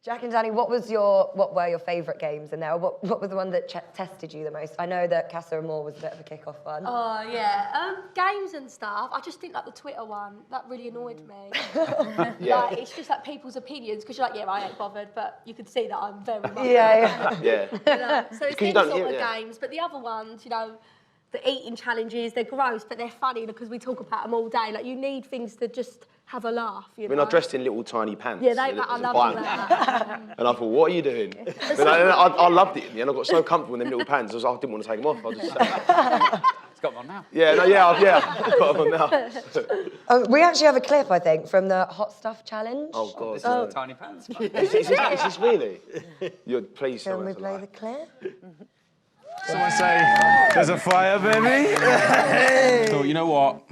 Jack and Dani, what were your favourite games in there? What was the one that tested you the most? I know that Casa Amor was a bit of a kick-off one. Oh, yeah. Games and stuff. I just think like the Twitter one, that really annoyed me. Yeah. Like, it's just like people's opinions, because you're like, yeah, I ain't bothered, but you can see that I'm very much... Yeah. Yeah. So it's these sort of games, but the other ones, you know, the eating challenges, they're gross, but they're funny because we talk about them all day. Like, you need things to just have a laugh, you know? I mean, I dressed in little tiny pants. Yeah, I love that. And I thought, what are you doing? I loved it in the end. I got so comfortable in them little pants, I didn't want to take them off. I just It's got them on now. Yeah, I've got them on now. We actually have a clip, I think, from the Hot Stuff Challenge. Oh, God. This is the tiny pants. Is this really? Please, Can we play the clip? Someone say, there's a fire, baby. So, you know what?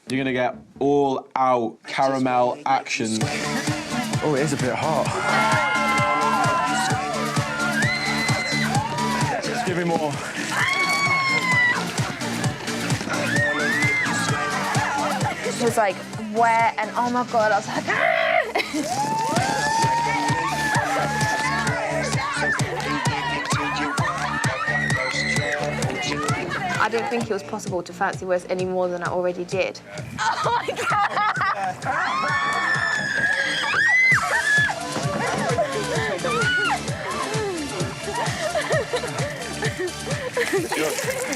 You're going to get all-out caramel action. Oh, it is a bit hot. Just give me more. It was like wet and oh my God, I was like, ah! I didn't think it was possible to fancy worse any more than I already did. Oh my God!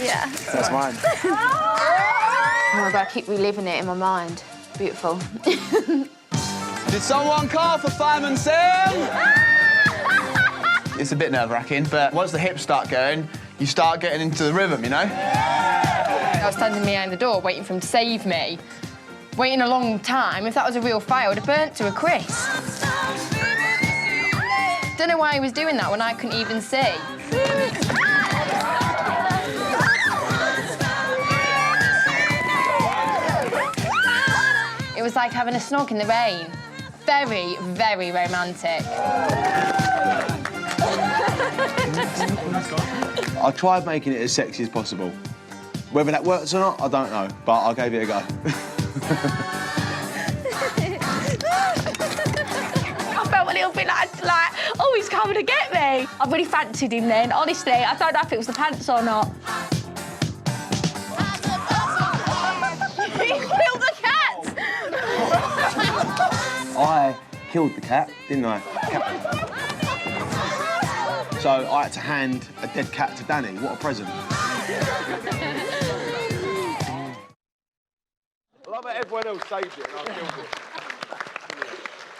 Yeah. That's mine. Oh my God, I keep reliving it in my mind. Beautiful. Did someone call for Fireman Sam? It's a bit nerve-wracking, but once the hips start going, you start getting into the rhythm, you know? I was standing behind the door waiting for him to save me. Waiting a long time. If that was a real fire, I would have burnt to a crisp. Don't know why he was doing that when I couldn't even see. It was like having a snog in the rain. Very, very romantic. I tried making it as sexy as possible. Whether that works or not, I don't know, but I gave it a go. I felt a little bit like, oh, he's coming to get me. I really fancied him then, honestly. I don't know if it was the pants or not. He killed the cat! I killed the cat, didn't I? So I had to hand a dead cat to Dani. What a present. I love how everyone else saved it and I killed it.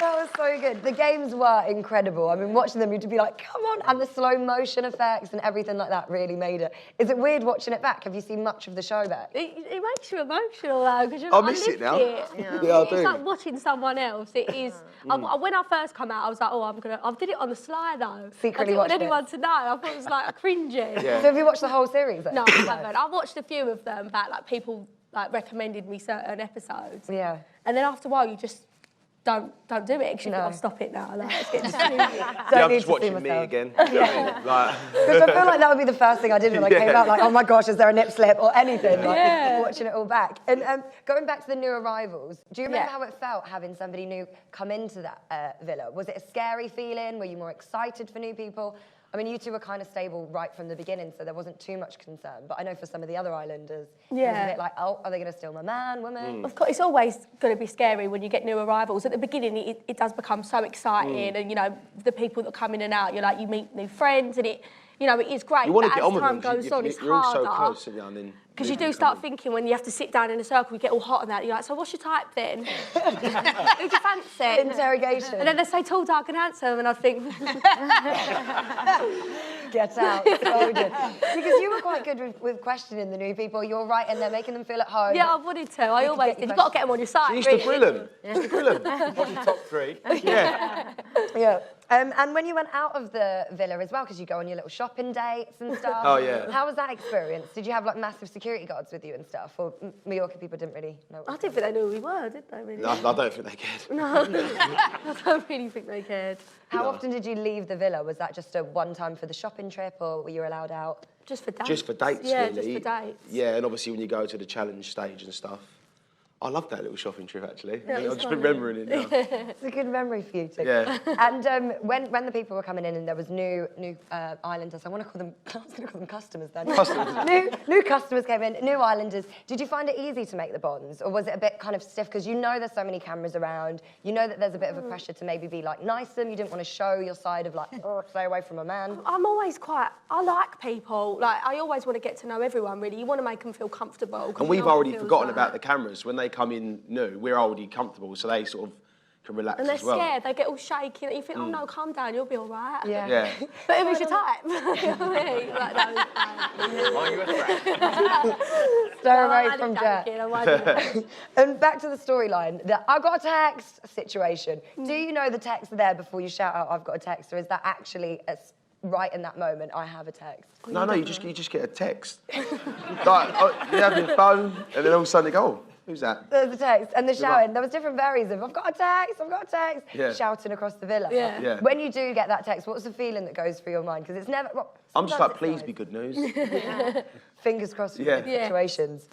That was so good. The games were incredible. I mean, watching them, you'd be like, come on. And the slow motion effects and everything like that really made it. Is it weird watching it back? Have you seen much of the show back? It makes you emotional, though, because you're I like, miss it now. Yeah, I do. It's like watching someone else. It is. When I first come out, I was like, oh, I did it on the sly, though. Secretly I didn't want watched anyone to know. I thought it was, like, cringy. So have you watched the whole series, then? No, I haven't. I watched a few of them back, like, people, like, recommended me certain episodes. Yeah. And then after a while, you just don't do it, because you think, I'll stop it now. Like, it's getting stupid. I'm just watching me again. You know what I mean? Like... Because I feel like that would be the first thing I did when I came out, like, oh my gosh, is there a nip slip or anything? Like, watching it all back. And going back to the new arrivals, do you remember how it felt having somebody new come into that villa? Was it a scary feeling? Were you more excited for new people? I mean, you two were kind of stable right from the beginning, so there wasn't too much concern. But I know for some of the other islanders, it was a bit like, oh, are they going to steal my man, woman? Of course, it's always going to be scary when you get new arrivals. At the beginning, it does become so exciting, and, you know, the people that come in and out, you meet new friends, and it is great. You want to but get as on with time them. goes on, it's You're all harder. so close, and then... Because you do start thinking when you have to sit down in a circle, you get all hot and that. You're like, so what's your type then? Who do you fancy? Interrogation. And then they say tall, dark and handsome, and I think... Get out. So good. Because you were quite good with questioning the new people. You're right, and they're making them feel at home. Yeah, I wanted to. I always did. You've got to get them on your side. You used to grill them. What's your top three? Yeah. Yeah. And when you went out of the villa as well, because you go on your little shopping dates and stuff. Oh, yeah. How was that experience? Did you have, like, massive security guards with you and stuff? Or Mallorca people didn't really know what I didn't think they knew who we were, did they, really? No, I don't think they cared. No, I don't really think they cared. How often did you leave the villa? Was that just a one-time for the shopping trip, or were you allowed out? Just for dates. Just for dates, yeah, really. just for dates. Yeah, and obviously when you go to the challenge stage and stuff. I love that little shopping trip, actually. Yeah, I'm it's just funny. remembering it now. It's a good memory for you too. Yeah. And when the people were coming in and there was new islanders, I was going to call them customers then. Customers. new customers came in, new islanders. Did you find it easy to make the bonds, or was it a bit kind of stiff? Because you know there's so many cameras around. You know that there's a bit of a pressure to maybe be like nice to them. You didn't want to show your side of like, oh, stay away from a man. I'm always I like people. Like, I always want to get to know everyone, really. You want to make them feel comfortable. 'cause And you we've know what it already feels forgotten like. about the cameras. When they come in new, we're already comfortable, so they sort of can relax And they're as well. scared, they get all shaky. You think, oh no, calm down, you'll be all right. Yeah. Yeah. But it was your type. You know what I mean? Like, no, Are you a threat? Stay away I'm from only Jack. joking, I'm only joking. And back to the storyline, the I got a text situation. Do you know the text there before you shout out, I've got a text, or is that actually right in that moment, I have a text? No, you just get a text. Like, you have your phone, and then all of a sudden they go, oh, who's that? There's the text and the luck. shouting. There was different variants of, I've got a text, Yeah. shouting across the villa. Yeah. Yeah. When you do get that text, what's the feeling that goes through your mind? Because it's never... Well, I'm just sometimes like, please it's be nice. good news. Fingers crossed for Yeah. good situations.